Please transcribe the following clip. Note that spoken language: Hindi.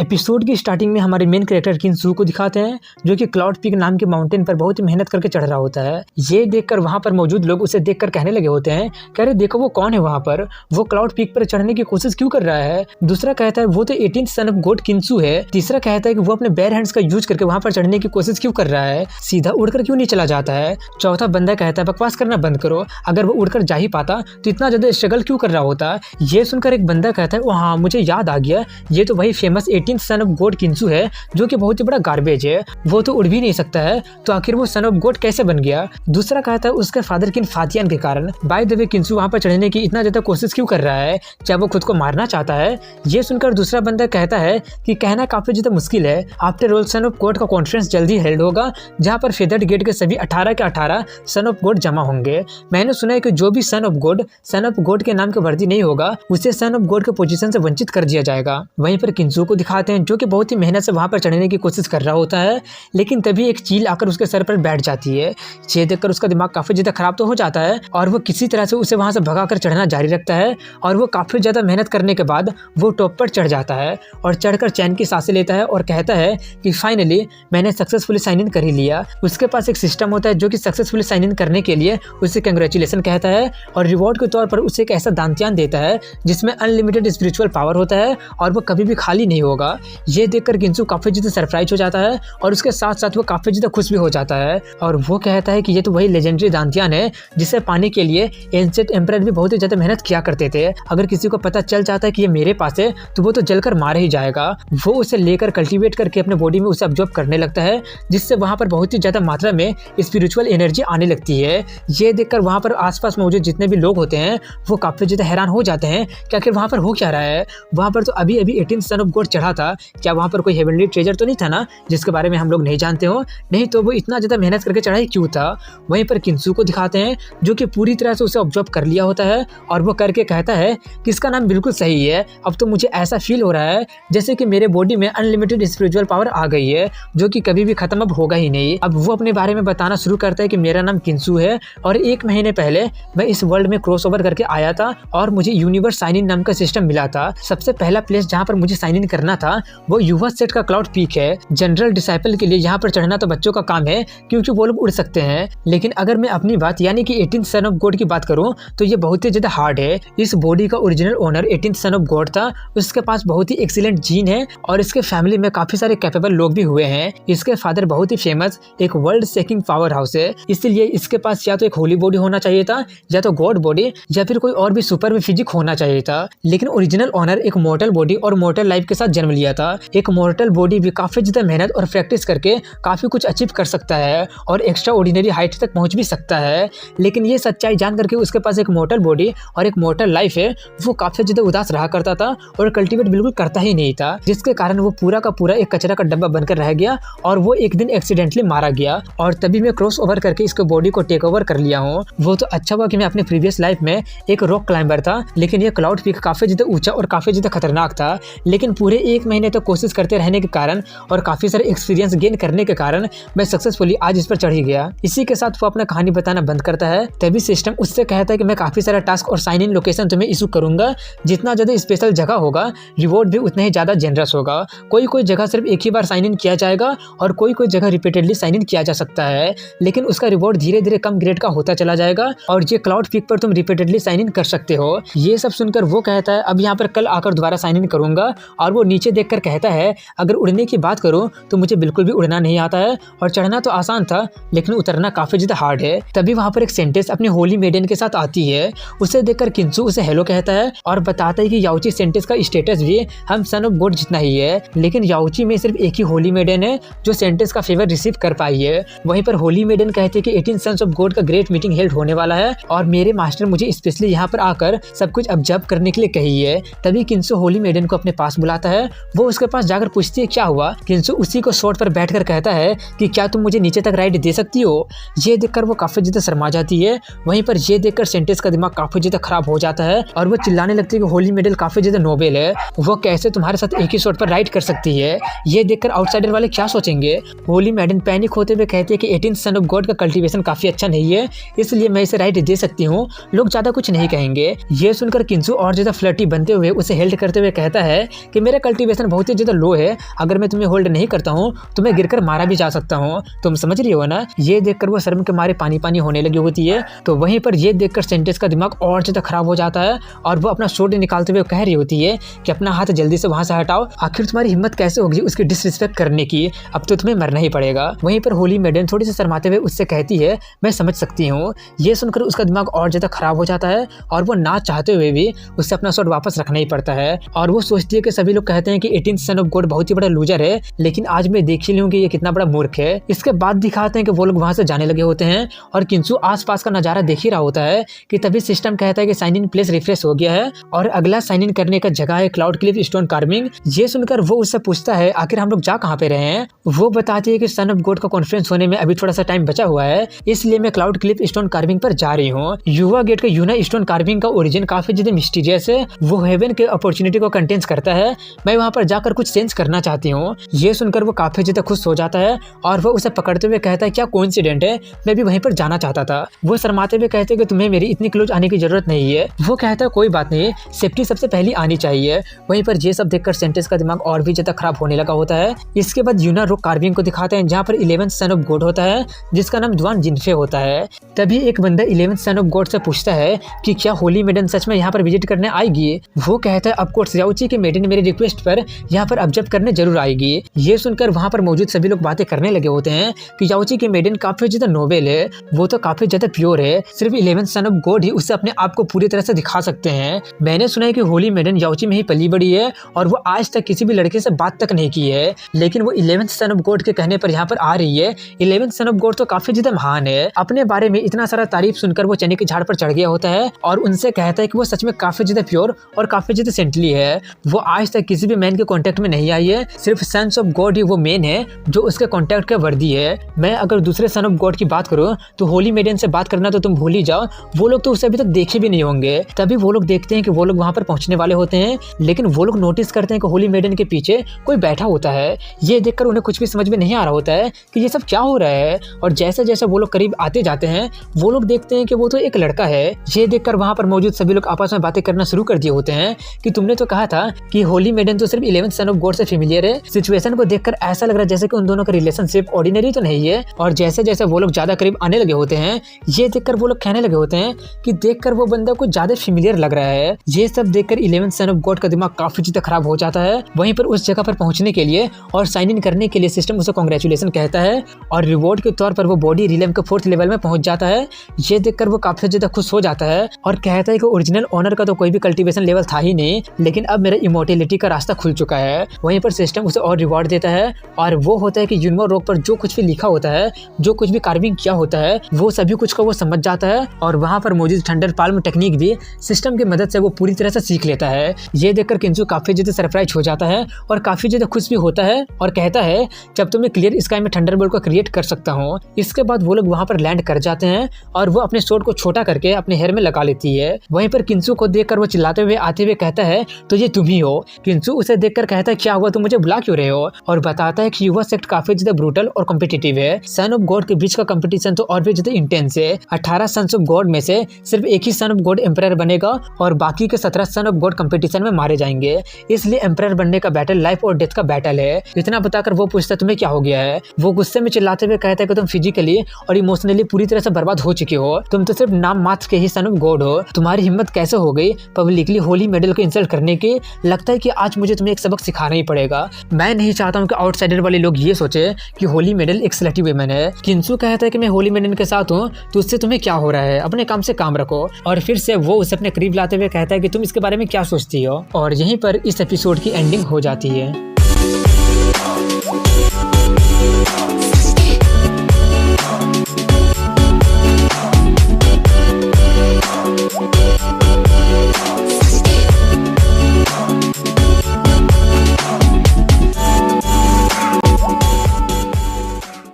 एपिसोड की स्टार्टिंग में हमारे मेन कैरेक्टर किंसू को दिखाते हैं, जो कि क्लाउड पीक नाम के माउंटेन पर बहुत ही मेहनत करके चढ़ रहा होता है। ये देखकर वहां पर मौजूद लोग उसे देखकर कहने लगे होते हैं कि अरे देखो वो कौन है वहां पर, वो क्लाउड पीक पर चढ़ने की कोशिश क्यों कर रहा है। दूसरा कहता है वो तो 18th सन ऑफ गॉड किंसू है। तीसरा कहता है कि वो अपने बेयर हैंड्स का यूज करके वहां पर चढ़ने की कोशिश क्यों कर रहा है, सीधा उड़कर क्यों नहीं चला जाता है। चौथा बंदा कहता है बकवास करना बंद करो, अगर वो उड़कर जा ही पाता तो इतना ज्यादा स्ट्रगल क्यों कर रहा होता। ये सुनकर एक बंदा कहता है हाँ मुझे याद आ गया, ये तो वही famous 18th son of God किंसू है जो कि बहुत ही बड़ा गार्बेज है, वो तो उड़ भी नहीं सकता है, तो आखिर वो सन ऑफ गॉड कैसे बन गया। दूसरा कहता है उसके फादर किन फातियान के कारण। बाय द वे किंसू वहां पर चढ़ने की इतना ज्यादा कोशिश क्यों कर रहा है, क्या वो खुद को मारना चाहता है। ये सुनकर दूसरा बंदा कहता है कि कहना काफी ज्यादा मुश्किल है, after all sun of God का कॉन्फ्रेंस जल्दी हेल्ड होगा जहां पर फेदर्ड गेट के सभी 18 के 18 सन ऑफ गॉड जमा होंगे। मैंने सुना है कि जो भी सन ऑफ गॉड के नाम के वर्दी नहीं होगा उसे सन ऑफ गॉड के पोजीशन से वंचित कर दिया जाएगा। वहीं पर किंसू को दिखाते हैं जो कि बहुत ही मेहनत से वहां पर चढ़ने की कोशिश कर रहा होता है, लेकिन तभी एक चील आकर उसके सर पर बैठ जाती है। ये देखकर उसका दिमाग काफी ज्यादा खराब तो हो जाता है और वो किसी तरह से उसे वहां से भगाकर चढ़ना जारी रखता है और वो काफी ज्यादा मेहनत करने के बाद वो टॉप पर चढ़ जाता है और चढ़कर चैन की सांसें लेता है और कहता है कि फाइनली मैंने सक्सेसफुली साइन इन कर ही लिया। उसके पास एक सिस्टम होता है जो कि सक्सेसफुली साइन इन करने के लिए उसे कंग्रेचुलेशन कहता है और रिवॉर्ड के तौर पर उसे एक ऐसा दानत्यान देता है जिसमें अनलिमिटेड स्पिरिचुअल पावर होता है और वो कभी भी खाली नहीं होगा। ये देखकर किंसू काफी ज्यादा सरप्राइज हो जाता है और उसके साथ साथ वो काफी ज्यादा खुश भी हो जाता है और वो कहता है कि ये तो वही लेजेंडरी दानत्यान है जिसे पाने के लिए एंशिएंट एम्परर भी बहुत ही ज्यादा मेहनत किया करते थे। अगर किसी को पता चल जाता है कि ये मेरे पास है तो वो तो जलकर मार ही जाएगा। वो उसे लेकर कल्टीवेट करके अपने बॉडी में उसे अब्जॉर्ब करने लगता है जिससे वहां पर बहुत ही ज्यादा मात्रा में स्पिरिचुअल एनर्जी आने लगती है। ये देखकर वहां पर आसपास मौजूद जितने भी लोग होते हैं वो काफी ज्यादा हैरान हो जाते हैं कि आखिर वहां पर हो क्या रहा है। वहां पर तो अभी 18th सन ऑफ गॉड चढ़ा था, क्या वहां पर कोई हेवनली ट्रेजर तो नहीं था ना जिसके बारे में हम लोग नहीं जानते हो, नहीं तो वो इतना ज्यादा मेहनत करके चढ़ाई क्यों था। वहीं पर किंसू को दिखाते हैं जो कि पूरी तरह से उसे ऑब्जर्व कर लिया होता है और वो करके कहता है कि इसका नाम बिल्कुल सही है, अब तो मुझे ऐसा फील हो रहा है जैसे कि मेरे बॉडी में अनलिमिटेड स्पिरिचुअल पावर आ गई है जो कि कभी भी खत्म अब होगा ही नहीं। अब वो अपने बारे में बताना शुरू करता है कि मेरा नाम किंसू है और 1 महीने पहले मैं इस वर्ल्ड में क्रॉसओवर करके आया था और मुझे यूनिवर्स साइन इन नाम का सिस्टम मिला था। सबसे पहला प्लेस जहाँ पर मुझे साइन इन करना था वो युवा सेट का क्लाउड पीक है। जनरल डिसाइपल के लिए यहाँ पर चढ़ना तो बच्चों का काम है क्योंकि वो लोग उड़ सकते हैं, लेकिन अगर मैं अपनी बात यानी कि 18th सन ऑफ गॉड की बात करूँ तो ये बहुत ही ज्यादा हार्ड है। इस बॉडी का original owner 18th son of God था, उसके पास बहुत ही एक्सीलेंट जीन है और इसके फैमिली में काफी सारे कैपेबल लोग भी हुए हैं। इसके फादर बहुत ही फेमस एक वर्ल्ड शेकिंग पावर हाउस है, इसलिए इसके पास या तो एक होली बॉडी होना चाहिए था या तो गॉड बॉडी या फिर कोई और भी सुपर फिजिक होना चाहिए था। लेकिन ओरिजिनल ओनर एक मॉर्टल बॉडी और मॉर्टल लाइफ के साथ जन्म लिया था। एक मॉर्टल बॉडी भी काफी ज्यादा मेहनत और प्रैक्टिस करके काफी कुछ अचीव कर सकता है और एक्स्ट्रा ऑर्डिनरी हाइट तक पहुंच भी सकता है, लेकिन ये सच्चाई जान करके उसके पास एक मॉर्टल बॉडी और एक मॉर्टल लाइफ है, वो काफी ज्यादा उदास रहा करता था और कल्टीवेट बिल्कुल करता ही नहीं था, जिसके कारण वो पूरा का पूरा एक कचरा का डब्बा बनकर रह गया और वो एक दिन एक्सीडेंटली मारा गया और तभी मैं क्रॉस ओवर करके इसको बॉडी को टेक ओवर कर लिया हूँ। वो तो अच्छा हुआ कि मैं अपनी प्रीवियस लाइफ में एक रॉक क्लाइंबर था, लेकिन ये क्लाउड पीक काफी ज्यादा ऊंचा और काफी ज्यादा खतरनाक था, लेकिन पूरे 1 महीने तक कोशिश करते रहने के कारण और काफी सारे एक्सपीरियंस गेन करने के कारण मैं सक्सेसफुली आज इस पर चढ़ ही गया। इसी के साथ वो अपना कहानी बताना बंद करता है। तभी सिस्टम उससे कहता है कि मैं काफी सारा टास्क और साइन इन लोकेशन तुम्हें इशू करूंगा, जितना ज्यादा स्पेशल जगह होगा रिवॉर्ड भी उतना ही ज्यादा जनरस होगा। कोई जगह सिर्फ एक ही बार साइन इन किया जाएगा और कोई जगह रिपीटेडली साइन इन किया जा सकता है, लेकिन उसका रिवॉर्ड धीरे धीरे कम ग्रेड का होता चला जाएगा और ये क्लाउड पीक पर तुम रिपीटेडली साइन इन कर सकते हो। ये सब सुनकर वो कहता है अब यहाँ पर कल आकर दोबारा साइन इन करूंगा और वो नीचे देखकर कहता है अगर उड़ने की बात करूं तो मुझे बिल्कुल भी उड़ना नहीं आता है और चढ़ना तो आसान था लेकिन उतरना काफी ज्यादा हार्ड है। तभी वहां पर एक सेंटेंस अपनी होली मेडन के साथ आती है, उसे देखकर किंसू उसे हेलो कहता है और बताता है कि याओची सेंटेंस का स्टेटस भी हम सन ऑफ गॉड जितना ही है, लेकिन याओची में सिर्फ एक ही होली मेडन है जो सेंटेंस का फेवर रिसीव कर पाई है। वहीं पर होली मेडन कहते हैं कि 18 सन्स ऑफ गॉड का ग्रेट मीटिंग हेल्ड होने वाला है और मेरे मास्टर मुझे स्पेशली यहाँ पर आकर सब कुछ ऑब्जर्व करने के लिए कही है। तभी किंसू होली मेडन को अपने पास बुलाता है, वो उसके पास जाकर पूछती है क्या हुआ। किंसू उसी को शॉर्ट पर बैठकर कहता है कि क्या तुम मुझे नीचे तक राइड दे सकती हो। ये देखकर वो काफी ज्यादा शर्मा जाती है। वहीं पर ये देखकर सेंटेंस का दिमाग काफी ज्यादा खराब हो जाता है और वो चिल्लाने लगती है कि होली मेडल काफी ज्यादा नोबेल है, वो कैसे तुम्हारे साथ एक ही शॉट पर राइड कर सकती है। ये देखकर आउटसाइडर वाले क्या सोचेंगे। होली मेडन पैनिक होते हुए कहती है कि 18th सन ऑफ गॉड का कल्टीवेशन काफी अच्छा नहीं है, इसलिए मैं इसे राइड दे सकती हूँ, लोग ज्यादा कुछ नहीं कहेंगे। ये सुनकर किंसू और ज्यादा फ्लर्टी बनते हुए उसे हेल्ड करते हुए कहता है कि मेरा कल्टीवेशन बहुत ही ज्यादा लो है, अगर मैं तुम्हें होल्ड नहीं करता हूँ तो मैं गिरकर मारा भी जा सकता हूँ, तुम समझ रही हो ना। ये देखकर वो शर्म के मारे पानी पानी होने लगी होती है। तो वहीं पर ये देखकर सेंटेंस का दिमाग और ज्यादा खराब हो जाता है और वो अपना शोल्डर निकालते हुए कह रही होती है कि अपना हाथ जल्दी से वहां से हटाओ, आखिर तुम्हारी हिम्मत कैसे होगी उसकी डिसरिस्पेक्ट करने की, अब तो तुम्हें मरना ही पड़ेगा। वहीं पर होली मेडन थोड़ी सी शर्माते हुए उससे कहती है मैं समझ सकती हूँ। ये सुनकर उसका दिमाग और ज्यादा खराब हो जाता है और वो ना चाहते हुए भी उससे अपना शॉट वापस रखना ही पड़ता है। और वो सोचती है कि सभी लोग कहते हैं कि 18th सन ऑफ गॉड बहुत ही बड़ा लूजर है, लेकिन आज मैं देख ही लूं कि ये कितना बड़ा मूर्ख है। इसके बाद दिखाते हैं कि वो लोग वहां से जाने लगे होते हैं और किंसु आसपास का नजारा देख ही रहा होता है कि तभी सिस्टम कहता है कि साइन इन प्लेस रिफ्रेश हो गया है और अगला साइन इन करने का जगह है क्लाउड क्लिफ स्टोन कार्विंग। ये सुनकर वो उससे पूछता है आखिर हम लोग जा कहाँ पे रहे हैं। वो बताती है कि सन ऑफ गॉड का कॉन्फ्रेंस होने में अभी थोड़ा सा टाइम बचा हुआ है, इसलिए मैं क्लाउड क्लिफ स्टोन कार्विंग पर जा रही हूँ। युवा गेट का यूना स्टोन कार्विंग का ओरिजिन काफी ज्यादा मिस्टीरियस है, वो हेवन के अपॉर्चुनिटी को कंटेन्स करता है, मैं वहाँ पर जाकर कुछ सेंस करना चाहती हूँ। ये सुनकर वो काफी ज्यादा खुश हो जाता है और वो उसे पकड़ते हुए कहता है क्या कोइंसिडेंट है, मैं भी वहीं पर जाना चाहता था। वो शर्माते हुए कहते हैं कि तुम्हें मेरी इतनी क्लोज आने की जरूरत नहीं है। वो कहता है कोई बात नहीं, सेफ्टी सबसे पहले आनी चाहिए। वहीं पर ये सब देखकर सेंटेंस का दिमाग और भी ज्यादा खराब होने लगा होता है। इसके बाद यूना रॉक कार्विंग को दिखाते हैं जहाँ पर 11th सन ऑफ गॉड होता है जिसका नाम दुआन जिनफे होता है। तभी एक बंदा 11th सन ऑफ गॉड से पूछता है कि क्या होली मेडन सच में यहाँ पर विजिट करने आएगी। वो कहता है ऑफ कोर्स याओची की मेडन मेरे रिक्वेस्ट पर यहाँ पर ऑब्जर्व करने जरूर आएगी। ये सुनकर वहाँ पर मौजूद सभी लोग बातें करने लगे होते हैं कि याओची की मेडन काफी ज्यादा नोबेल है, वो तो काफी ज्यादा प्योर है, सिर्फ 11th सन ऑफ गॉड ही उसे अपने आप को पूरी तरह से दिखा सकते हैं। मैंने सुना है कि होली मेडन याओची में ही पली बड़ी है और वो आज तक किसी भी लड़के से बात तक नहीं की है, लेकिन वो 11th सन ऑफ गॉड के कहने पर यहाँ पर आ रही है। 11th सन ऑफ गॉड तो काफी ज्यादा महान है। अपने बारे में इतना सारा तारीफ सुनकर वो चने के झाड़ पर चढ़ गया होता है और उनसे कहता है कि वो सच में काफी ज्यादा प्योर और काफी ज्यादा सेंटली है। वो आज तक किसी भी मैन के कांटेक्ट में नहीं आई है, सिर्फ सन्स ऑफ गॉड ही वो मैन है जो उसके कांटेक्ट के वर्दी है। मैं अगर दूसरे सन ऑफ गॉड की बात करूँ तो होली मेडन से बात करना तो तुम भूल ही जाओ, वो लोग तो उसे अभी तक देखे भी नहीं होंगे। तभी वो लोग देखते हैं कि वो लोग वहाँ पर पहुंचने वाले होते हैं, लेकिन वो लोग नोटिस करते हैं कि होली मेडन के पीछे कोई बैठा होता है। ये देखकर उन्हें कुछ भी समझ में नहीं आ रहा होता है कि ये सब क्या हो रहा है। और जैसे जैसे वो लोग करीब आते जाते हैं वो लोग देखते हैं कि वो तो एक लड़का है। ये देखकर वहाँ पर मौजूद सभी लोग आपस में बातें करना शुरू कर दिए होते हैं कि तुमने तो कहा था कि होली मेडन तो सिर्फ 11th सन ऑफ गॉड से फेमिलियर है। सिचुएशन को देखकर ऐसा लग रहा है जैसे कि उन दोनों का रिलेशनशिप ऑर्डिनरी तो नहीं है। और जैसे जैसे वो लोग ज्यादा करीब आने लगे होते हैं ये देखकर वो लोग कहने लगे होते हैं कि देखकर वो बंदा कुछ ज्यादा फेमिलियर लग रहा है। ये सब देखकर 11th सन ऑफ गॉड का दिमाग काफी ज्यादा खराब हो जाता है। वहीं पर उस जगह पर पहुंचने के लिए और साइन इन करने के लिए सिस्टम उसे कांग्रेचुलेशन कहता है और रिवॉर्ड के तौर पर वो बॉडी रिलेम के 4th लेवल में पहुंच जाता है। ये देखकर वो काफी ज्यादा खुश हो जाता है और कहता है कि ओरिजिनल ओनर का तो कोई भी कल्टीवेशन लेवल था ही नहीं, लेकिन अब मेरा इमोर्टेलिटी का रास्ता खुल चुका है। वहीं पर सिस्टम उसे और रिवॉर्ड देता है और वो होता है कि यूनमो रॉक पर जो कुछ भी लिखा होता है, जो कुछ भी कार्विंग किया होता है, वो सभी कुछ का वो समझ जाता है और वहाँ पर मौजूद थंडर पाल्म टेक्निक भी सिस्टम की मदद से वो पूरी तरह से सीख लेता है। ये देखकर किंसु काफी ज्यादा सरप्राइज हो जाता है और काफी ज्यादा खुश भी होता है और कहता है जब तो मैं क्लियर स्काई में थंडरबोल्ट को क्रिएट कर सकता हूँ। इसके बाद वो लोग वहाँ पर लैंड कर जाते हैं और वो अपने स्वॉर्ड को छोटा करके अपने हेयर में लगा लेती है। वहीं पर किंसु को देखकर वो चिल्लाते हुए आते हुए कहता है तो ये तुम ही हो। किंसु उसे देखकर कहता है क्या हुआ, तुम मुझे बुला क्यों रहे हो, और बताता है कि युवा सेक्ट काफी ज्यादा ब्रूटल और कॉम्पिटिटिव है। सन ऑफ गॉड के बीच का कंपटीशन तो और भी ज्यादा इंटेंस है। 18 सन्स ऑफ गॉड में से सिर्फ एक ही सन ऑफ गॉड एम्परर बनेगा और बाकी के 17 सन ऑफ गॉड कंपटीशन में मारे जाएंगे, इसलिए एम्परर बनने का बैटल लाइफ और डेथ का बैटल है। इतना बताकर वो पूछता तुम्हें क्या हो गया है। वो गुस्से में चिल्लाते हुए कहता है कि तुम फिजिकली और इमोशनली पूरी तरह से बर्बाद हो चुके हो, तुम तो सिर्फ नाम मात्र के ही सन ऑफ गॉड हो। तुम्हारी हिम्मत कैसे हो गई पब्लिकली होली मेडल को इंसल्ट करने की। लगता है कि आज मुझे तुम्हें एक सबक सिखाना ही पड़ेगा। मैं नहीं चाहता हूँ कि आउटसाइडर वाले लोग ये सोचे कि होली मेडल एक स्लटी वुमेन है। किंसु कहता है कि मैं होली मेडल के साथ हूँ तो उससे तुम्हें क्या हो रहा है, अपने काम से काम रखो। और फिर से वो उसे अपने करीब लाते हुए कहता है कि तुम इसके बारे में क्या सोचती हो। और यहीं पर इस एपिसोड की एंडिंग हो जाती है।